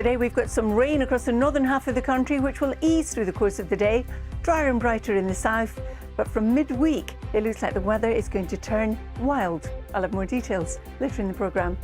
Today we've got some rain across the northern half of the country, which will ease through the course of the day. Drier and brighter in the south, but from midweek it looks like the weather is going to turn wild. I'll have more details later in the programme.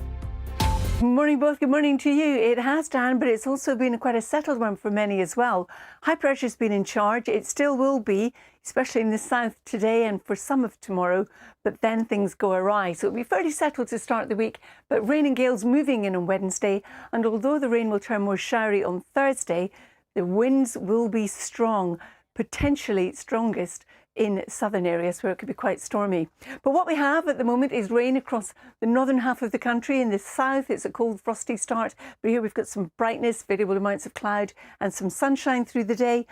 Good morning both, good morning to you. It has, Dan, but it's also been quite a settled one for many as well. High pressure's been in charge. It still will be, especially in the south today and for some of tomorrow, but then things go awry. So it'll be fairly settled to start the week, but rain and gales moving in on Wednesday. And although the rain will turn more showery on Thursday, the winds will be strong, potentially strongest in southern areas where it could be quite stormy. But what we have at the moment is rain across the northern half of the country. In the south, it's a cold, frosty start. But here we've got some brightness, variable amounts of cloud and some sunshine through the day.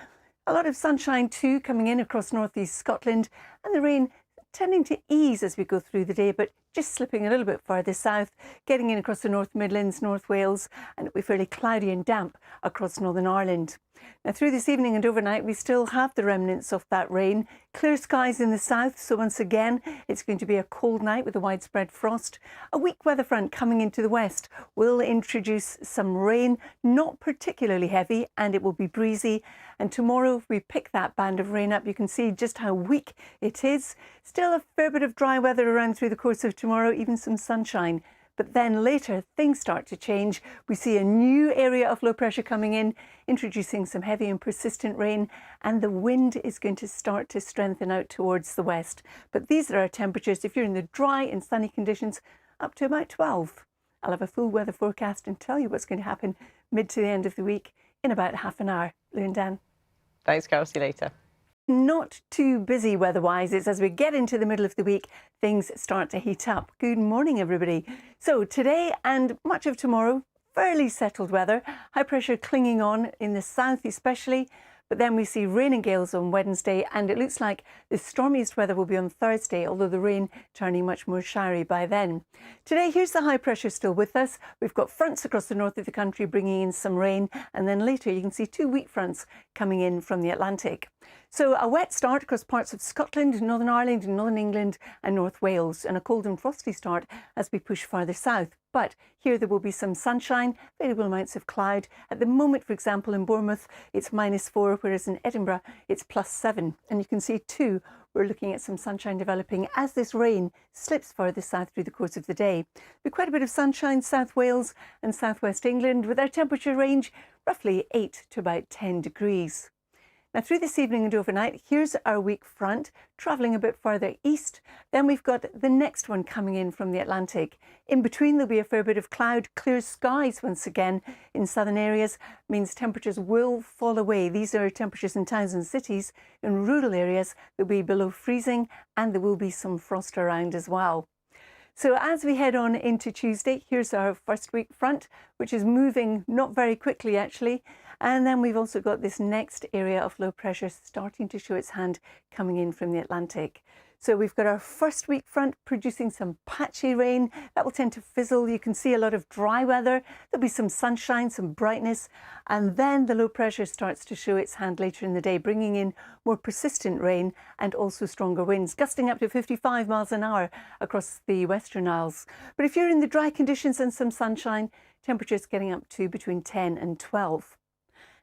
A lot of sunshine too coming in across northeast Scotland, and the rain tending to ease as we go through the day, but just slipping a little bit further south, getting in across the North Midlands, North Wales, and it'll be fairly cloudy and damp across Northern Ireland. Now through this evening and overnight, we still have the remnants of that rain. Clear skies in the south, so once again, it's going to be a cold night with a widespread frost. A weak weather front coming into the west will introduce some rain, not particularly heavy, and it will be breezy. And tomorrow, if we pick that band of rain up, you can see just how weak it is. Still a fair bit of dry weather around through the course of tomorrow, even some sunshine. But then later, things start to change. We see a new area of low pressure coming in, introducing some heavy and persistent rain, and the wind is going to start to strengthen out towards the west. But these are our temperatures, if you're in the dry and sunny conditions, up to about 12. I'll have a full weather forecast and tell you what's going to happen mid to the end of the week in about half an hour. Lou and Dan. Thanks, Carol. See you later. Not too busy weather-wise. It's as we get into the middle of the week, things start to heat up. Good morning, everybody. So today and much of tomorrow, fairly settled weather. High pressure clinging on in the south especially. But then we see rain and gales on Wednesday, and it looks like the stormiest weather will be on Thursday, although the rain turning much more showery by then. Today, here's the high pressure still with us. We've got fronts across the north of the country bringing in some rain, and then later you can see two weak fronts coming in from the Atlantic. So a wet start across parts of Scotland, Northern Ireland, Northern England and North Wales, and a cold and frosty start as we push farther south. But here there will be some sunshine, variable amounts of cloud. At the moment, for example, in Bournemouth, it's -4, whereas in Edinburgh, it's +7. And you can see too, we're looking at some sunshine developing as this rain slips further south through the course of the day. There'll be quite a bit of sunshine, South Wales and Southwest England, with our temperature range roughly 8 to about 10 degrees. Now through this evening and overnight, here's our weak front travelling a bit further east. Then we've got the next one coming in from the Atlantic. In between there'll be a fair bit of cloud, clear skies once again in southern areas, means temperatures will fall away. These are temperatures in towns and cities. In rural areas they'll be below freezing, and there will be some frost around as well. So as we head on into Tuesday, here's our first week front, which is moving not very quickly actually. And then we've also got this next area of low pressure starting to show its hand coming in from the Atlantic. So we've got our first week front producing some patchy rain. That will tend to fizzle. You can see a lot of dry weather. There'll be some sunshine, some brightness. And then the low pressure starts to show its hand later in the day, bringing in more persistent rain and also stronger winds, gusting up to 55 miles an hour across the Western Isles. But if you're in the dry conditions and some sunshine, temperatures getting up to between 10 and 12.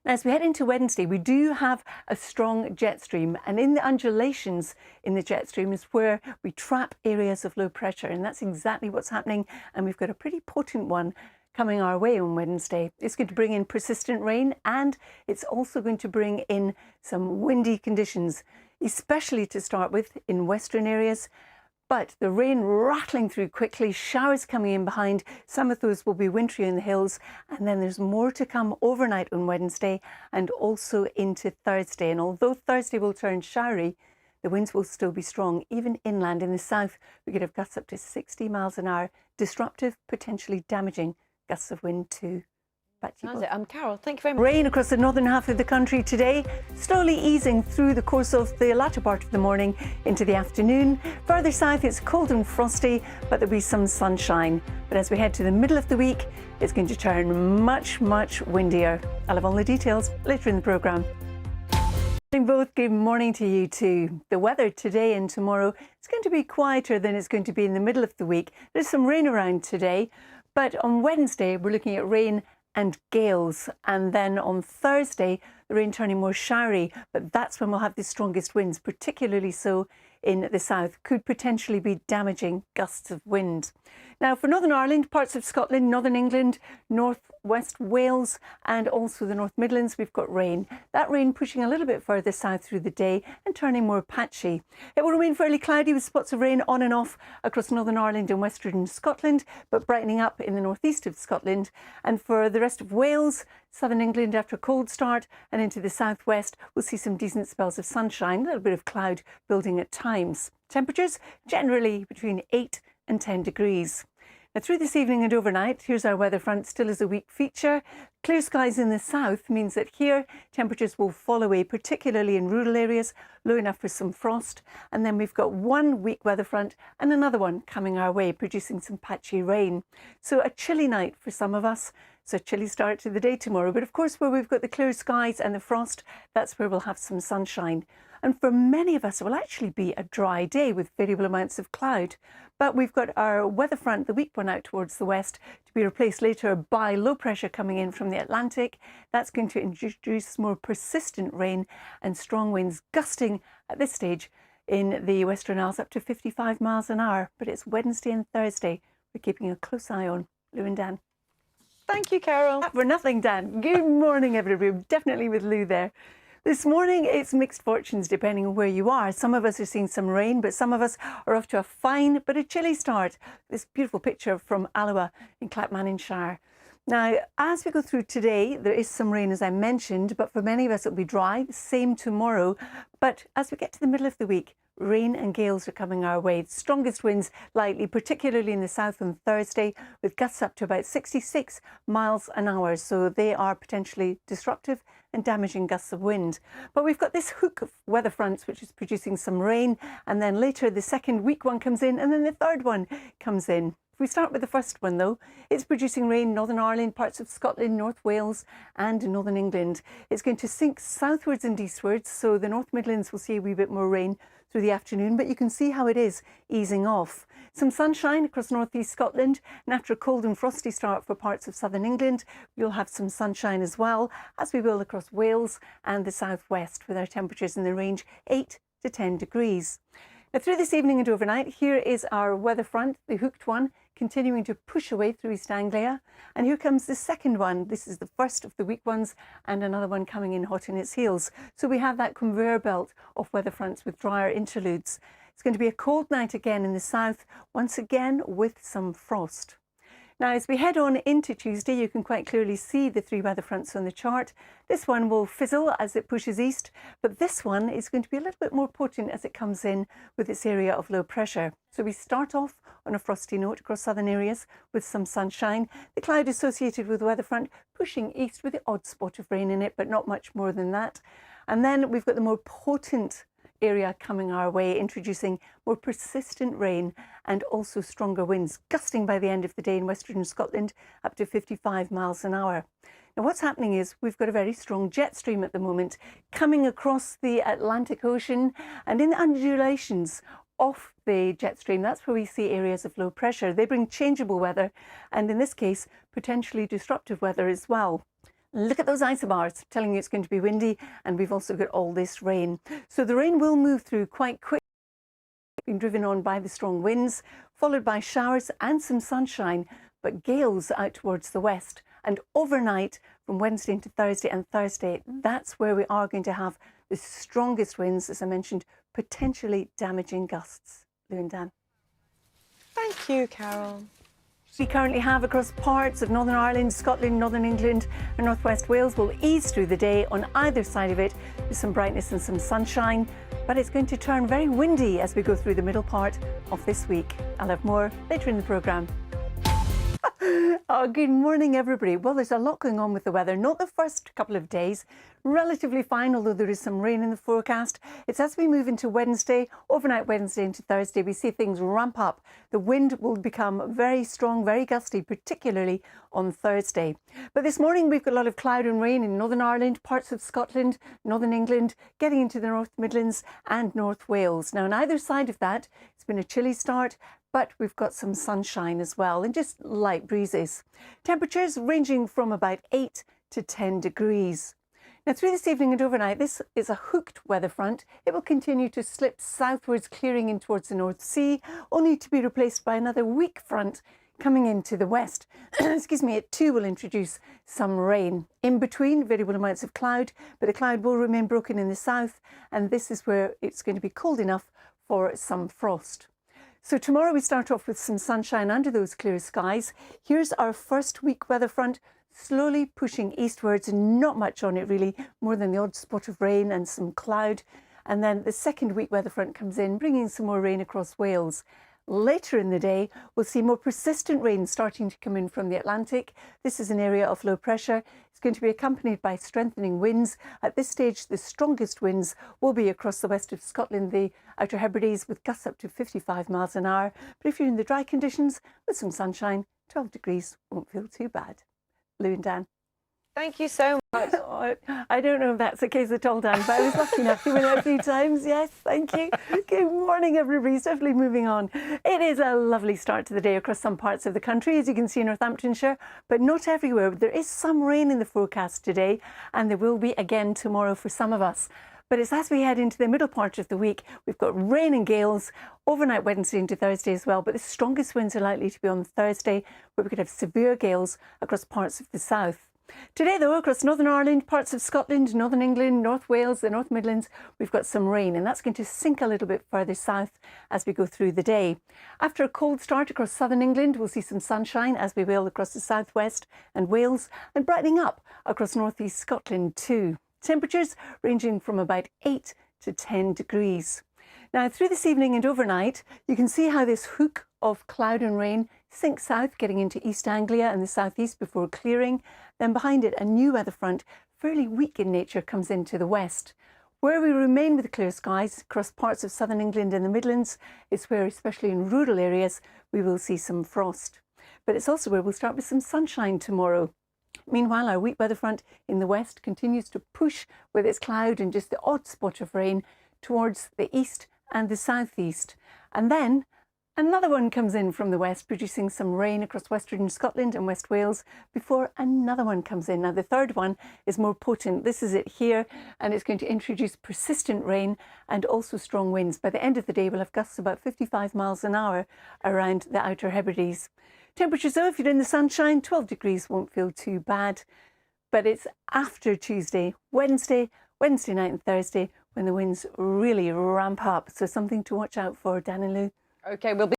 Now, as we head into Wednesday, we do have a strong jet stream, and in the undulations in the jet stream is where we trap areas of low pressure, and that's exactly what's happening. And we've got a pretty potent one coming our way on Wednesday. It's going to bring in persistent rain, and it's also going to bring in some windy conditions, especially to start with in western areas. But the rain rattling through quickly, showers coming in behind. Some of those will be wintry in the hills. And then there's more to come overnight on Wednesday and also into Thursday. And although Thursday will turn showery, the winds will still be strong. Even inland in the south, we could have gusts up to 60 miles an hour. Disruptive, potentially damaging gusts of wind too. Back to you. Carol, thank you very much. Rain across the northern half of the country today, slowly easing through the course of the latter part of the morning into the afternoon. Further south, it's cold and frosty, but there'll be some sunshine. But as we head to the middle of the week, it's going to turn much, much windier. I'll have all the details later in the programme. Both, good morning to you too. The weather today and tomorrow is going to be quieter than it's going to be in the middle of the week. There's some rain around today, but on Wednesday we're looking at rain and gales. And then on Thursday, the rain turning more showery, but that's when we'll have the strongest winds, particularly so in the south, could potentially be damaging gusts of wind. Now for Northern Ireland, parts of Scotland, Northern England, North West Wales and also the North Midlands, we've got rain. That rain pushing a little bit further south through the day and turning more patchy. It will remain fairly cloudy with spots of rain on and off across Northern Ireland and Western Scotland, but brightening up in the northeast of Scotland. And for the rest of Wales, southern England after a cold start and into the southwest, we'll see some decent spells of sunshine, a little bit of cloud building at times. Temperatures generally between 8 and 10 degrees. Now through this evening and overnight, here's our weather front, still as a weak feature. Clear skies in the south means that here temperatures will fall away, particularly in rural areas, low enough for some frost. And then we've got one weak weather front and another one coming our way, producing some patchy rain. So a chilly night for some of us. So a chilly start to the day tomorrow. But of course, where we've got the clear skies and the frost, that's where we'll have some sunshine. And for many of us, it will actually be a dry day with variable amounts of cloud. But we've got our weather front, the weak one out towards the west, to be replaced later by low pressure coming in from the Atlantic. That's going to introduce more persistent rain and strong winds gusting at this stage in the Western Isles up to 55 miles an hour. But it's Wednesday and Thursday we're keeping a close eye on. Lou and Dan. Thank you, Carol. For nothing, Dan. Good morning, everybody. Definitely with Lou there. This morning, it's mixed fortunes depending on where you are. Some of us are seeing some rain, but some of us are off to a fine but a chilly start. This beautiful picture from Alloa in Clackmannanshire. Now, as we go through today, there is some rain, as I mentioned, but for many of us, it'll be dry. Same tomorrow. But as we get to the middle of the week, rain and gales are coming our way. The strongest winds likely, particularly in the south on Thursday, with gusts up to about 66 miles an hour. So they are potentially disruptive and damaging gusts of wind. But we've got this hook of weather fronts which is producing some rain, and then later the second weak one comes in, and then the third one comes in. If we start with the first one though, it's producing rain in Northern Ireland, parts of Scotland, North Wales and Northern England. It's going to sink southwards and eastwards, so the North Midlands will see a wee bit more rain through the afternoon, but you can see how it is easing off. Some sunshine across northeast Scotland, and after a cold and frosty start for parts of southern England, we'll have some sunshine as well, as we will across Wales and the southwest, with our temperatures in the range 8 to 10 degrees. Now through this evening and overnight, here is our weather front, the hooked one, continuing to push away through East Anglia. And here comes the second one. This is the first of the weak ones, and another one coming in hot in its heels. So we have that conveyor belt of weather fronts with drier interludes. It's going to be a cold night again in the south, once again with some frost. Now, as we head on into Tuesday, you can quite clearly see the three weather fronts on the chart. This one will fizzle as it pushes east, but this one is going to be a little bit more potent as it comes in with its area of low pressure. So we start off on a frosty note across southern areas with some sunshine. The cloud associated with the weather front pushing east with the odd spot of rain in it, but not much more than that. And then we've got the more potent area coming our way, introducing more persistent rain and also stronger winds, gusting by the end of the day in Western Scotland up to 55 miles an hour. Now what's happening is we've got a very strong jet stream at the moment coming across the Atlantic Ocean, and in the undulations off the jet stream, that's where we see areas of low pressure. They bring changeable weather, and in this case potentially disruptive weather as well. Look at those isobars telling you it's going to be windy, and we've also got all this rain. So the rain will move through quite quickly, being driven on by the strong winds, followed by showers and some sunshine, but gales out towards the west. And overnight from Wednesday into Thursday and Thursday, that's where we are going to have the strongest winds, as I mentioned, potentially damaging gusts. Lou and Dan. Thank you, Carol. We currently have across parts of Northern Ireland, Scotland, Northern England and North West Wales will ease through the day on either side of it with some brightness and some sunshine, but it's going to turn very windy as we go through the middle part of this week. I'll have more later in the programme. Oh, good morning, everybody. Well, there's a lot going on with the weather. Not the first couple of days, relatively fine, although there is some rain in the forecast. It's as we move into Wednesday, overnight Wednesday into Thursday, we see things ramp up. The wind will become very strong, very gusty, particularly on Thursday. But this morning we've got a lot of cloud and rain in Northern Ireland, parts of Scotland, Northern England, getting into the North Midlands and North Wales. Now, on either side of that, it's been a chilly start, but we've got some sunshine as well and just light breezes. Temperatures ranging from about 8 to 10 degrees. Now through this evening and overnight, this is a hooked weather front. It will continue to slip southwards, clearing in towards the North Sea, only to be replaced by another weak front coming into the west. Excuse me, it too will introduce some rain. In between, variable amounts of cloud, but the cloud will remain broken in the south, and this is where it's going to be cold enough for some frost. So tomorrow we start off with some sunshine under those clear skies. Here's our first weak weather front, slowly pushing eastwards, and not much on it really, more than the odd spot of rain and some cloud. And then the second weak weather front comes in, bringing some more rain across Wales. Later in the day, we'll see more persistent rain starting to come in from the Atlantic. This is an area of low pressure. It's going to be accompanied by strengthening winds. At this stage, the strongest winds will be across the west of Scotland, the Outer Hebrides, with gusts up to 55 miles an hour. But if you're in the dry conditions, with some sunshine, 12 degrees won't feel too bad. Lou and Dan. Thank you so much. Oh, I don't know if that's the case at all, Dan, but I was lucky enough to win it a few times. Yes, thank you. Good morning, everybody. It's definitely moving on. It is a lovely start to the day across some parts of the country, as you can see in Northamptonshire, but not everywhere. There is some rain in the forecast today, and there will be again tomorrow for some of us. But it's as we head into the middle part of the week, we've got rain and gales overnight Wednesday into Thursday as well. But the strongest winds are likely to be on Thursday, where we could have severe gales across parts of the south. Today, though, across Northern Ireland, parts of Scotland, Northern England, North Wales, the North Midlands, we've got some rain, and that's going to sink a little bit further south as we go through the day. After a cold start across southern England, we'll see some sunshine, as we will across the southwest and Wales, and brightening up across northeast Scotland too. Temperatures ranging from about 8 to 10 degrees. Now, through this evening and overnight, you can see how this hook of cloud and rain sinks south, getting into East Anglia and the southeast before clearing. Then behind it, a new weather front, fairly weak in nature, comes into the west. Where we remain with clear skies across parts of southern England and the Midlands, it's where, especially in rural areas, we will see some frost. But it's also where we'll start with some sunshine tomorrow. Meanwhile, our weak weather front in the west continues to push with its cloud and just the odd spot of rain towards the east and the southeast. And then another one comes in from the west, producing some rain across western Scotland and West Wales before another one comes in. Now, the third one is more potent. This is it here, and it's going to introduce persistent rain and also strong winds. By the end of the day, we'll have gusts about 55 miles an hour around the Outer Hebrides. Temperatures, though, if you're in the sunshine, 12 degrees won't feel too bad. But it's after Tuesday, Wednesday night and Thursday, when the winds really ramp up. So something to watch out for, Dan and Lou. Okay, we'll be